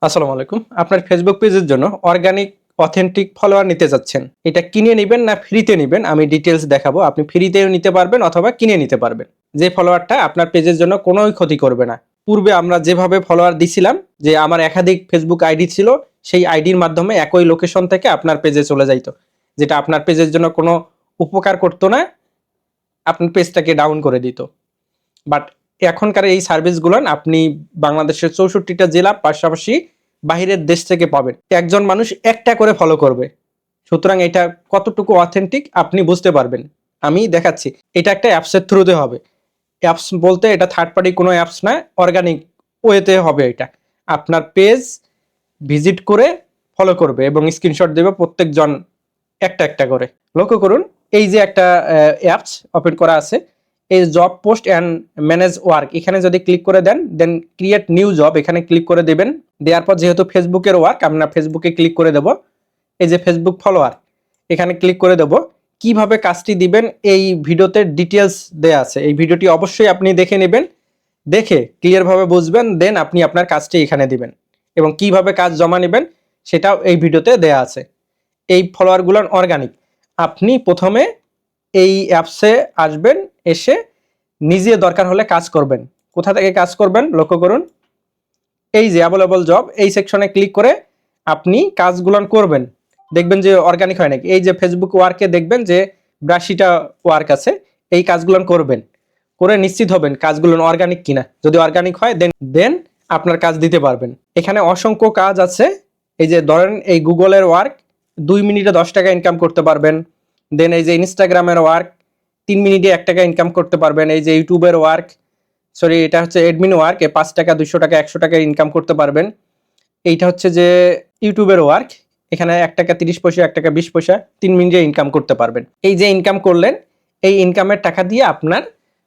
আসসালামু আলাইকুম। আপনার ফেসবুক পেজের জন্য অর্গানিক অথেন্টিক ফলোয়ার নিতে যাচ্ছেন। এটা কিনে নিবেন না ফ্রিতে নিবেন আমি ডিটেইলস দেখাবো। আপনি ফ্রিতেও নিতে পারবেন অথবা কিনে নিতে পারবেন। যে ফলোয়ারটা আপনার পেজের জন্য কোনোই ক্ষতি করবে না। পূর্বে আমরা যেভাবে ফলোয়ার দিছিলাম যে আমার একাধিক ফেসবুক আইডি ছিল, সেই আইডির মাধ্যমে একই লোকেশন থেকে আপনার পেজে চলে যাইত। যেটা আপনার পেজের জন্য কোনো উপকার করতো না, আপনার পেজটাকে ডাউন করে দিত। বাট এখনকার এই সার্ভিসগুলো আপনি বাংলাদেশের ৬৪টা জেলা পাশাপাশি বাহিরের দেশ থেকে পাবেন। একজন মানুষ একটা করে ফলো করবে, সুতরাং এটা কতটুকু অথেন্টিক আপনি বুঝতে পারবেন। আমি দেখাচ্ছি। এটা একটা অ্যাপসের থ্রুতে হবে। অ্যাপস বলতে এটা থার্ড পার্টি কোনো অ্যাপস না, অর্গানিক ওয়েতে হবে। এটা আপনার পেজ ভিজিট করে ফলো করবে এবং স্ক্রিনশট দেবে প্রত্যেকজন একটা একটা করে। লক্ষ্য করুন, এই যে একটা অ্যাপস ওপেন করা আছে, এই job post and manage work, এখানে যদি ক্লিক করে দেন দেন ক্রিয়েট নিউ জব এখানে ক্লিক করে দেবেন। দেওয়ার পর যেহেতু ফেসবুকের ওয়ার্ক, আমরা ফেসবুকে ক্লিক করে দেব। এই যে ফেসবুক ফলোয়ার, এখানে ক্লিক করে দেব। কিভাবে কাজটি দিবেন এই ভিডিওতে ডিটেলস দেয়া আছে। এই ভিডিওটি অবশ্যই আপনি দেখে নেবেন, দেখে ক্লিয়ারভাবে বুঝবেন, দেন আপনি আপনার কাজটি এখানে দিবেন এবং কিভাবে কাজ জমা নেবেন সেটাও এই ভিডিওতে দেয়া আছে। এই ফলোয়ারগুলো অর্গানিক। আপনি প্রথমে এই অ্যাপসে আসবেন, এসে নিজে দরকার হলে কাজ করবেন। কোথা থেকে কাজ করবেন লক্ষ্য করুন, এই যে অ্যাভেলেবল জব এই সেকশনে ক্লিক করে আপনি কাজগুলো করবেন। দেখবেন যে অর্গানিক হয় নাকি। এই যে ফেসবুক ওয়ার্কে দেখবেন যে ৮২টা ওয়ার্ক আছে, এই কাজগুলো করবেন, করে নিশ্চিত হবেন কাজগুলো অর্গানিক কিনা। যদি অর্গানিক হয় দেন আপনার কাজ দিতে পারবেন। এখানে অসংখ্য কাজ আছে। এই যে ধরেন এই গুগলের ওয়ার্ক ২ মিনিটে ১০ টাকা ইনকাম করতে পারবেন। দেন এই যে ইনস্টাগ্রামের ওয়ার্ক ৩ মিনিটে ১ টাকা ইনকাম করতে পারবেন। এই যে ইউটিউবের ওয়ার্ক, সরি এটা হচ্ছে অ্যাডমিন ওয়ার্ক, ৫ টাকা ২০০ টাকা ১০০ টাকা ইনকাম করতে পারবেন। এইটা হচ্ছে যে ইউটিউবের ওয়ার্ক, এখানে ১ টাকা ৩০ পয়সা ১ টাকা ২০ পয়সা ৩ মিনিটে ইনকাম করতে পারবেন। এই যে ইনকাম করলেন, এই ইনকামের টাকা দিয়ে আপনার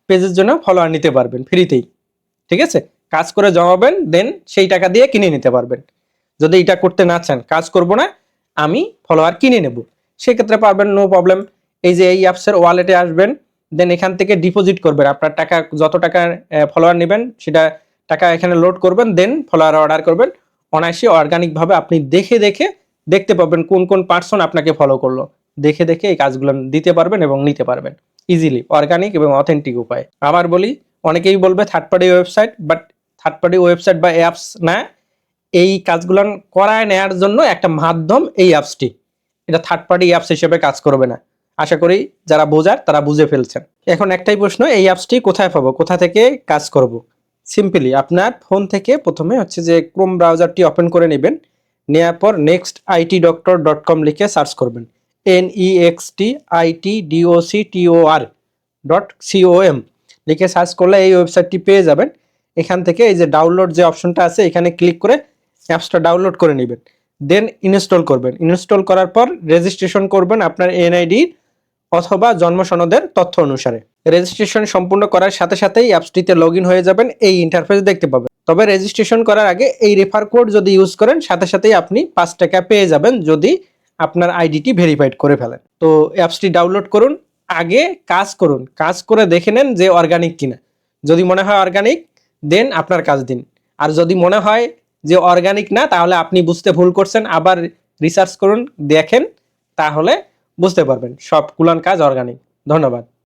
পেজের জন্য ফলোয়ার নিতে পারবেন ফ্রিতেই। ঠিক আছে, কাজ করে জমাবেন, দেন সেই টাকা দিয়ে কিনে নিতে পারবেন। যদি এটা করতে না চান, কাজ করব না আমি ফলোয়ার কিনে নেব, সেক্ষেত্রে পারবেন, নো প্রবলেম। এই যে এই অ্যাপসের ওয়ালেটে আসবেন, দেন এখান থেকে ডিপোজিট করবেন আপনার টাকা, যত টাকার ফলোয়ার নেবেন সেটা টাকা এখানে লোড করবেন, দেন ফলোয়ার অর্ডার করবেন। অনায়াসে অর্গানিকভাবে আপনি দেখে দেখে দেখতে পাবেন কোন কোন পার্সন আপনাকে ফলো করলো, দেখে দেখে এই কাজগুলো দিতে পারবেন এবং নিতে পারবেন ইজিলি, অর্গানিক এবং অথেন্টিক উপায়। আবার বলি, অনেকেই বলবে third party website, but third party website বা অ্যাপস না, এই কাজগুলো করায় নেওয়ার জন্য একটা মাধ্যম এই অ্যাপসটি। এটা থার্ড পার্টি অ্যাপস হিসেবে কাজ করবে না। আশা করি যারা বোঝার তারা বুঝে ফেলছেন। এখন একটাই প্রশ্ন, এই অ্যাপসটি কোথায় পাবো, কোথা থেকে কাজ করব? সিম্পলি আপনার ফোন থেকে প্রথমে হচ্ছে যে ক্রোম ব্রাউজারটি ওপেন করে নেবেন। নেওয়ার পর nextitdoctor.com লিখে সার্চ করবেন। nextitdoctor.com লিখে সার্চ করলে এই ওয়েবসাইটটি পেয়ে যাবেন। এখান থেকে এই যে ডাউনলোড যে অপশনটা আছে এখানে ক্লিক করে অ্যাপসটা ডাউনলোড করে নেবেন, দেন ইনস্টল করবেন। ইনস্টল করার পর রেজিস্ট্রেশন করবেন আপনার এনআইডি অথবা জন্ম সনদের তথ্য অনুসারে। রেজিস্ট্রেশন সম্পূর্ণ করার সাথে সাথেই অ্যাপসটিতে লগ ইন হয়ে যাবেন, এই ইন্টারফেস দেখতে পাবেন। তবে রেজিস্ট্রেশন করার আগে এই রেফার কোড যদি ইউজ করেন সাথে সাথেই আপনি ৫ টাকা পেয়ে যাবেন যদি আপনার আইডিটি ভেরিফাইড করে ফেলেন। তো অ্যাপসটি ডাউনলোড করুন, আগে কাজ করুন, কাজ করে দেখে নেন যে অর্গানিক কিনা। যদি মনে হয় অর্গানিক, দেন আপনার কাজ দিন। আর যদি মনে হয় যে অর্গানিক না, তাহলে আপনি বুঝতে ভুল করছেন, আবার রিসার্চ করুন, দেখেন, তাহলে বুঝতে পারবেন সবগুলান কাজ অর্গানিক। ধন্যবাদ।